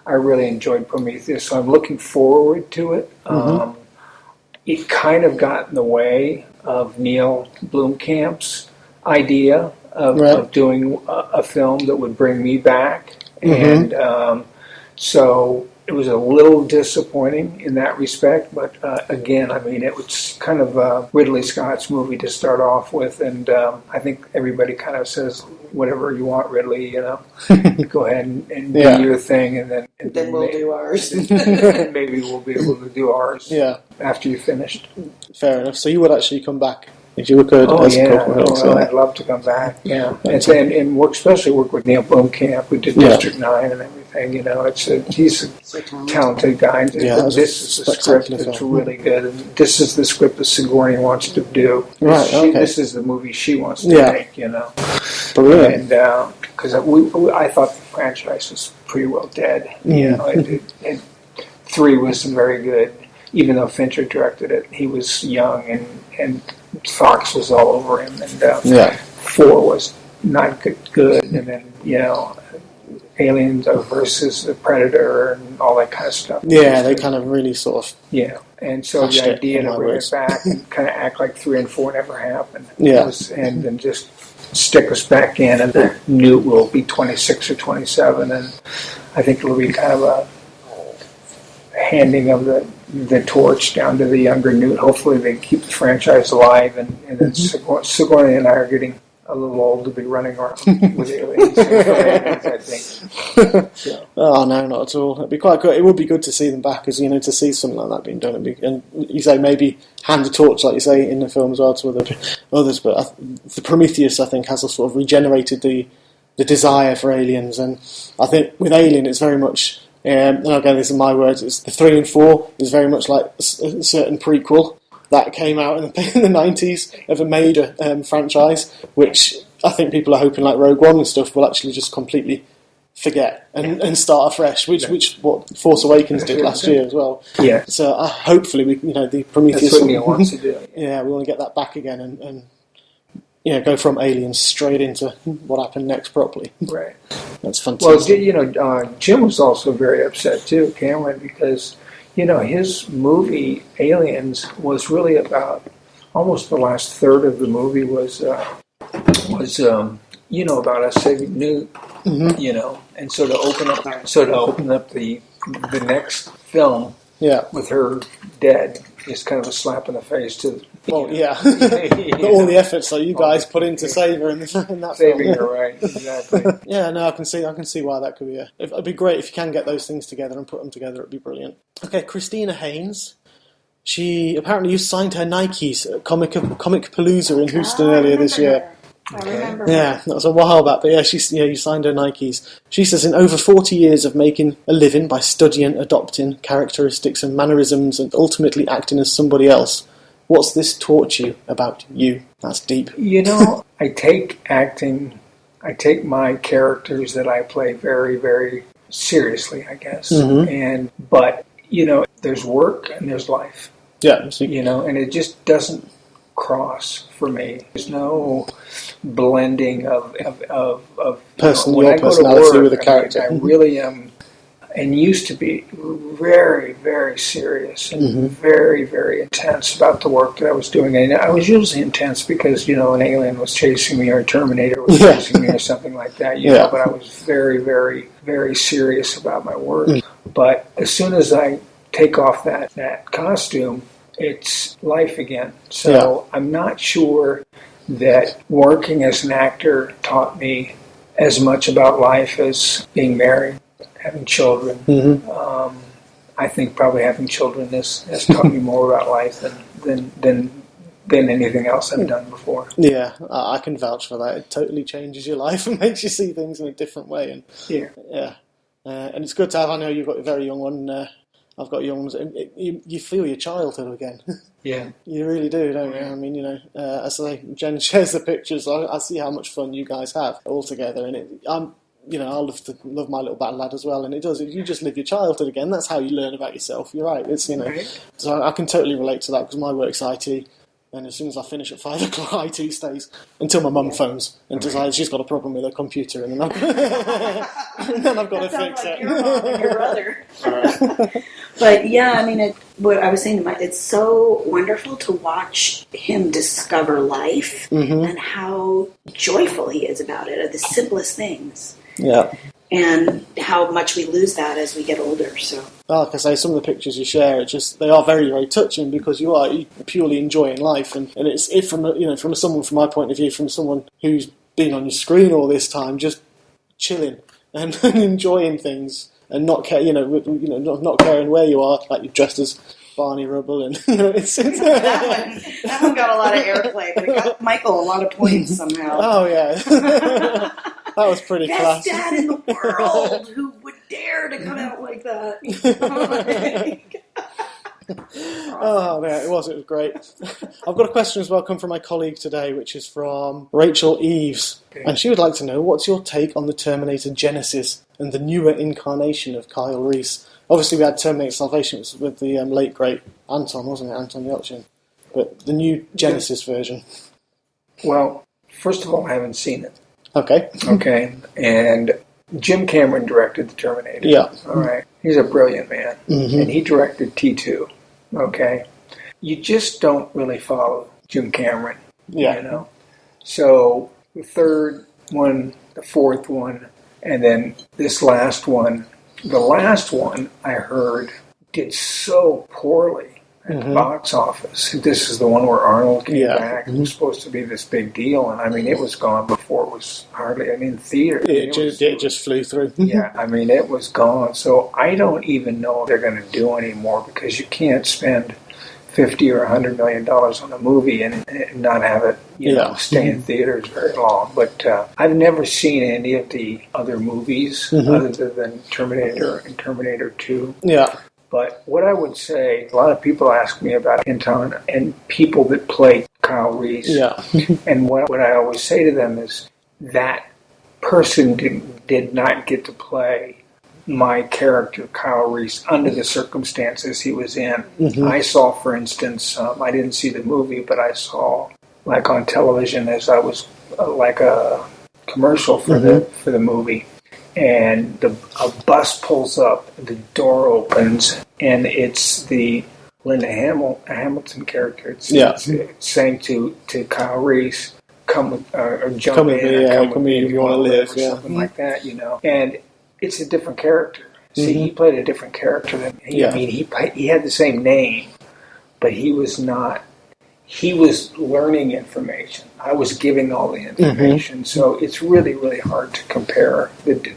I really enjoyed Prometheus, so I'm looking forward to it. It kind of got in the way of Neil Blomkamp's idea of doing a film that would bring me back. And so it was a little disappointing in that respect. But again, I mean, it was kind of Ridley Scott's movie to start off with. And I think everybody kind of says, whatever you want, Ridley, go ahead and do your thing. And then we'll do ours. And maybe we'll be able to do ours after you're finished. Fair enough. So you would actually come back if you could as a couple. I'd love to come back. Yeah, and work, especially work with Neil Blomkamp, who did District 9 and everything. He's a talented guy. This is the script that's really good, and this is the script that Sigourney wants to do. This is the movie she wants to make. Brilliant. And because I thought the franchise was pretty well dead. And 3 wasn't very good, even though Fincher directed it. He was young and Fox was all over him, and 4 was not good, and then Aliens versus the Predator and all that kind of stuff. Yeah, they kind of really sort of and so the idea to bring it back and kind of act like 3 and 4 never happened, and then just stick us back in, and the Newt will be 26 or 27, and I think it'll be kind of a handing of the torch down to the younger Newt. Hopefully they keep the franchise alive, and then Sigourney and I are getting a little old to be running around with aliens, I think. So. Oh, no, not at all. It'd be quite good. It would be good to see them back, because, to see something like that being done. And you say maybe hand the torch, like you say, in the film as well to others. But the Prometheus, I think, has a sort of regenerated the desire for aliens. And I think with Alien, it's very much... and again, these are my words. It's the 3 and 4 is very much like a certain prequel that came out in the 90s of a major franchise, which I think people are hoping, like Rogue One and stuff, will actually just completely forget and start afresh, which what Force Awakens did last year as well. Yeah. So hopefully we, the Prometheus. That's what Neil wants to do. Yeah, we want to get that back again and go from Aliens straight into what happened next properly. Right. That's fantastic. Well, Jim was also very upset too, Cameron, because his movie Aliens was really about almost the last third of the movie was about us saving Newt, and so to open up the next film with her dead is kind of a slap in the face to. All the efforts that you guys put in to save her in that saving film. her, right? Exactly. Yeah, no, I can see why that could be. It'd be great if you can get those things together and put them together. It'd be brilliant. Okay, Christina Haynes. She apparently signed her Nikes at Comic Palooza in Houston earlier this year. I remember. Yeah, that was a while back, but you signed her Nikes. She says, in over 40 years of making a living by studying, adopting characteristics and mannerisms and ultimately acting as somebody else, what's this taught you about you? That's deep. I take my characters that I play very, very seriously, I guess. But there's work and there's life. Yeah. And it just doesn't cross for me. There's no blending of your personality with a character. I really am, and used to be very, very serious and very, very intense about the work that I was doing. And I was usually intense because, an alien was chasing me or a Terminator was chasing me or something like that, but I was very, very, very serious about my work. But as soon as I take off that costume, it's life again. So I'm not sure that working as an actor taught me as much about life as being married, having children. I think probably having children has taught me more about life than anything else I've done before. Yeah, I can vouch for that. It totally changes your life and makes you see things in a different way. And and it's good to have. I know you've got a very young one. I've got young ones. You feel your childhood again. Yeah. You really do, don't you? I mean, as Jen shares the pictures, I see how much fun you guys have all together. And I love my little bad lad as well. And it does. You just live your childhood again. That's how you learn about yourself. You're right. It's, Right. So I can totally relate to that because my work's IT. And as soon as I finish at 5 o'clock, IT stays until my mum phones and decides she's got a problem with her computer, and then I've, got to fix like it. Your mom and your brother. But yeah, I mean, what I was saying, it's so wonderful to watch him discover life and how joyful he is about it, the simplest things. Yeah. And how much we lose that as we get older. So, like I say, some of the pictures you share, they are very, very touching, because you are purely enjoying life, and it's from someone, from my point of view, from someone who's been on your screen all this time, just chilling and enjoying things, and not not caring where you are, like you're dressed as Barney Rubble, and that one got a lot of airplay, but it got Michael a lot of points somehow. Oh yeah. That was pretty Best classic. dad in the world who would dare to come out like that. Oh man, it was great. I've got a question as well come from my colleague today, which is from Rachel Eves. Okay. And she would like to know, what's your take on the Terminator Genesis and the newer incarnation of Kyle Reese? Obviously we had Terminator Salvation with the late great Anton, wasn't it? Anton Yelchin. But the new Genesis version. Well, first of all, I haven't seen it. Okay. And Jim Cameron directed the Terminator. Yeah. All right. He's a brilliant man. Mm-hmm. And he directed T2. Okay. You just don't really follow Jim Cameron. Yeah. So the third one, the fourth one, and then this last one. The last one I heard did so poorly at the box office. This is the one where Arnold came back. It was supposed to be this big deal, and I mean, it was gone before it was hardly. I mean, theater. It just flew through. Yeah, I mean, it was gone. So I don't even know if they're going to do anymore, because you can't spend $50 or $100 million on a movie and not have it, stay in theaters very long. But I've never seen any of the other movies other than Terminator and Terminator 2. Yeah. But what I would say, a lot of people ask me about Anton and people that play Kyle Reese. Yeah. And what I always say to them is that person did not get to play my character, Kyle Reese, under the circumstances he was in. I saw, for instance, I didn't see the movie, but I saw, like on television, as I was like a commercial for the movie. And a bus pulls up, the door opens, and it's the Linda Hamilton character. It's saying to Kyle Reese, come with, or jump in, come with me if you want to live, or something like that, And it's a different character. See, he played a different character than me. I mean, he had the same name, but he was not. He was learning information. I was giving all the information. So it's really, really hard to compare the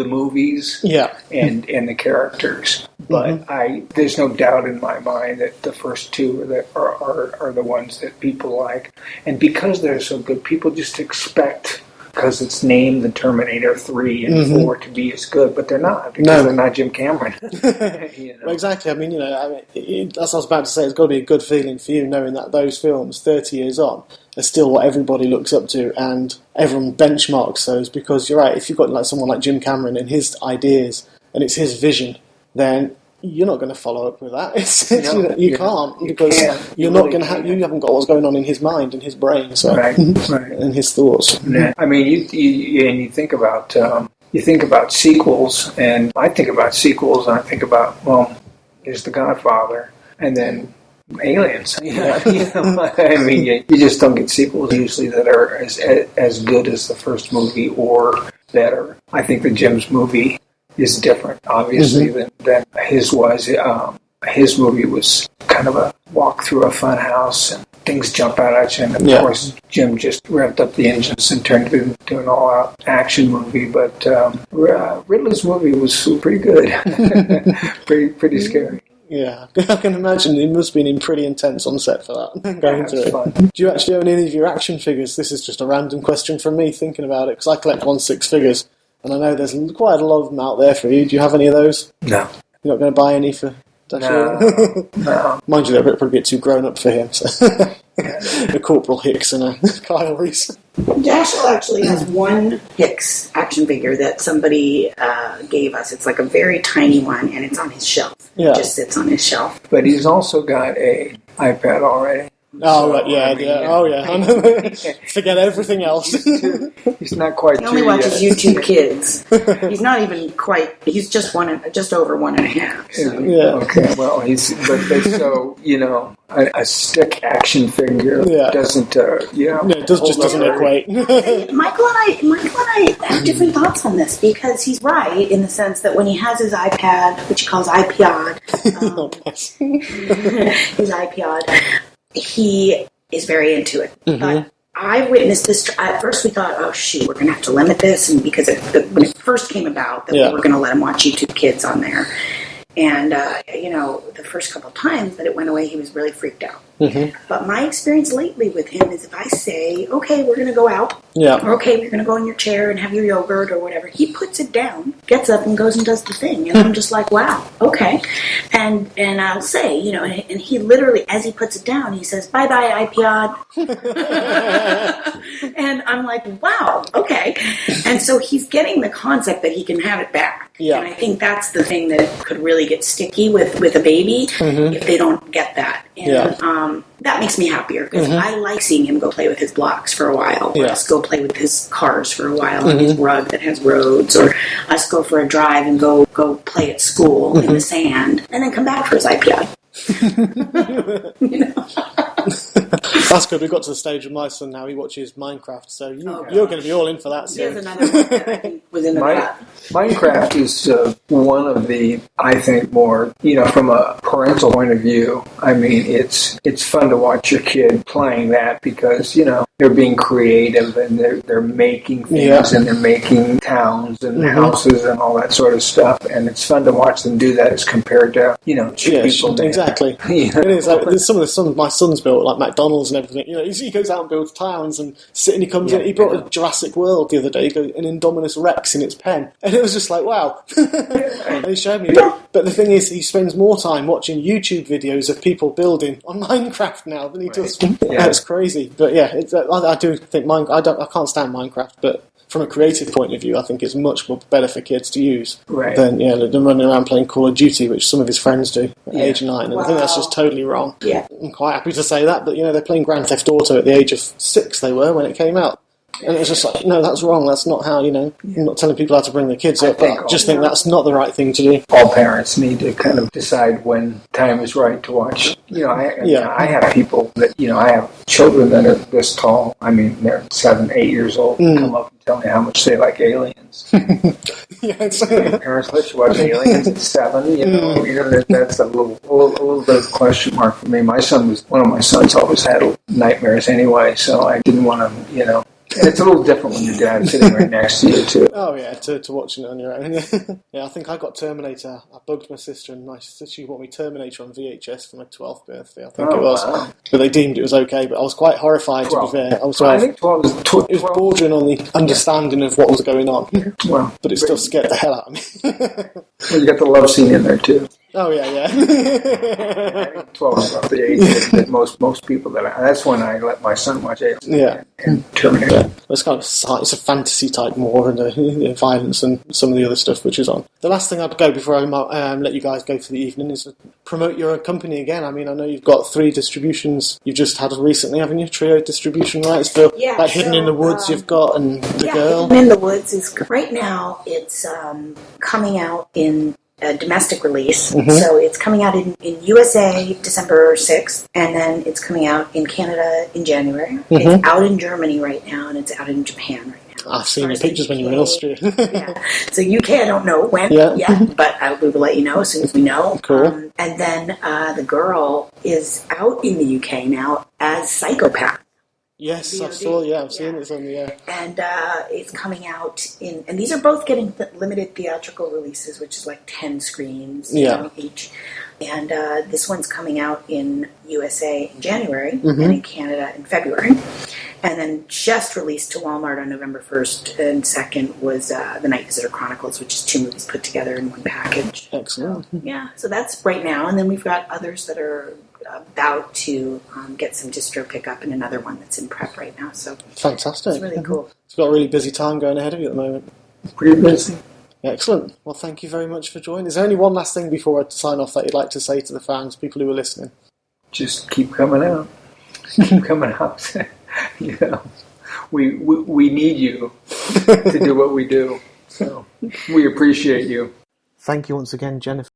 movies and the characters. But there's no doubt in my mind that the first two are the ones that people like. And because they're so good, people just expect, because it's named the Terminator 3 and 4 to be as good, but they're not, because they're not Jim Cameron. Well, exactly. I mean, that's what I was about to say. It's got to be a good feeling for you knowing that those films, 30 years on, are still what everybody looks up to, and everyone benchmarks those, because you're right, if you've got like someone like Jim Cameron and his ideas, and it's his vision, then you're not going to follow up with that. You can't, because you're not going to have. You haven't got what's going on in his mind and his brain, and his thoughts. I mean, you think about sequels, and I think about sequels, and I think about, there's The Godfather, and then Aliens. I mean, you just don't get sequels usually that are as good as the first movie or better. I think that Jim's movie is different, obviously, than his was. His movie was kind of a walk through a fun house, and things jump out at you. And of course, Jim just revved up the engines and turned it into an all-out action movie. But Ridley's movie was pretty good, pretty scary. Yeah, I can imagine it must have been pretty intense on set for that, going through it. Fun. Do you actually own any of your action figures? This is just a random question from me thinking about it, because I collect 1/6 figures, and I know there's quite a lot of them out there for you. Do you have any of those? No. You're not going to buy any for... No. Mind you, they're probably a bit too grown up for him. So. A Corporal Hicks and a Kyle Reese. Dashiell actually has one Hicks action figure that somebody gave us. It's like a very tiny one, and it's on his shelf. Yeah. It just sits on his shelf. But he's also got a iPad already. Oh, right, Forget everything else. He's not quite. He only watches YouTube Kids. He's not even quite. He's just over 1.5. So. Yeah. Okay. Well, a stick action figure doesn't. It doesn't equate. Michael and I have different thoughts on this because he's right in the sense that when he has his iPad, which he calls iPod, his iPod, he is very into it. Mm-hmm. But I witnessed this. At first, we thought, "Oh shoot, we're going to have to limit this," and because when it first came about, that we were going to let him watch YouTube Kids on there. And, the first couple of times that it went away, he was really freaked out. Mm-hmm. But my experience lately with him is if I say, okay, we're going to go out, or okay, we're going to go in your chair and have your yogurt or whatever, he puts it down, gets up and goes and does the thing. And I'm just like, wow, okay. And I'll say, and he literally, as he puts it down, he says, bye-bye, iPod. And I'm like, wow, okay. And so he's getting the concept that he can have it back. Yeah. And I think that's the thing that could really get sticky with a baby if they don't get that. And that makes me happier because I like seeing him go play with his blocks for a while, or us go play with his cars for a while on his rug that has roads, or us go for a drive and go play at school in the sand, and then come back for his iPod. That's good. We've got to the stage of my son now. He watches Minecraft, so you're going to be all in for that. There's another one that I think was in the cut. Minecraft is one of the, I think, more, from a parental point of view. I mean, it's fun to watch your kid playing that because they're being creative and they're making things and they're making towns and houses and all that sort of stuff, and it's fun to watch them do that as compared to people. Exactly. It is. Like, some of the stuff my son's built, like McDonald's and everything. He goes out and builds towns and he comes in. He brought a Jurassic World the other day. He goes an Indominus Rex in its pen, and it was just like, wow. And he showed me. But the thing is, he spends more time watching YouTube videos of people building on Minecraft now than he does. That's crazy. But I do think I can't stand Minecraft, but from a creative point of view, I think it's much more better for kids to use than them running around playing Call of Duty, which some of his friends do at age 9. And I think that's just totally wrong. Yeah. I'm quite happy to say that, but they're playing Grand Theft Auto at the age of 6. They were when it came out. And it's just like, no, that's wrong. That's not how, I'm not telling people how to bring their kids up, but I just think that's not the right thing to do. All parents need to kind of decide when time is right to watch. I have people that, I have children that are this tall. I mean, they're 7, 8 years old and come up and tell me how much they like Aliens. Parents let you watch Aliens at 7, that's a little bit of a question mark for me. One of my sons always had nightmares anyway, so I didn't want to, and it's a little different when your dad's sitting right next to you, too. Oh, yeah, to watching it on your own. I think I got Terminator. I bugged my sister, and my sister bought me Terminator on VHS for my 12th birthday, I think it was. Wow. But they deemed it was okay, but I was quite horrified, 12. To be fair. I think 12 was 12. It was bordering on the understanding of what was going on. Well, but it still scared the hell out of me. Well, you got the love scene in there, too. Oh, yeah. I think 12 is about the age that most people that's when I let my son watch it. Yeah. And Terminator. Yeah. It's it's a fantasy type more and violence and some of the other stuff which is on. The last thing I'd go before I let you guys go for the evening is to promote your company again. I mean, I know you've got 3 distributions you've just had recently, haven't you? Trio distribution rights for Hidden in the Woods you've got and The Girl. Hidden in the Woods is right now. It's coming out in a domestic release. So it's coming out in USA December 6th, and then it's coming out in Canada in January. It's out in Germany right now, and it's out in Japan right now. I've seen your pictures when you were in Austria. So UK, I don't know when yet, but we will let you know as soon as we know. Cool. And then The Girl is out in the UK now as Psychopath. Yes, VOD. I've seen it on the air. And it's coming out and these are both getting limited theatrical releases, which is like 10 screens each. And this one's coming out in USA in January and in Canada in February. And then just released to Walmart on November 1st and 2nd was The Night Visitor Chronicles, which is 2 movies put together in one package. Excellent. So that's right now. And then we've got others that are about to get some distro pickup and another one that's in prep right now. So fantastic. It's really cool. It's got a really busy time going ahead of you at the moment. Pretty busy. Excellent. Well, thank you very much for joining. Is there only one last thing before I sign off that you'd like to say to the fans, people who are listening? Just keep coming out. keep coming out. You know, we need you to do what we do. So we appreciate you. Thank you once again, Jennifer.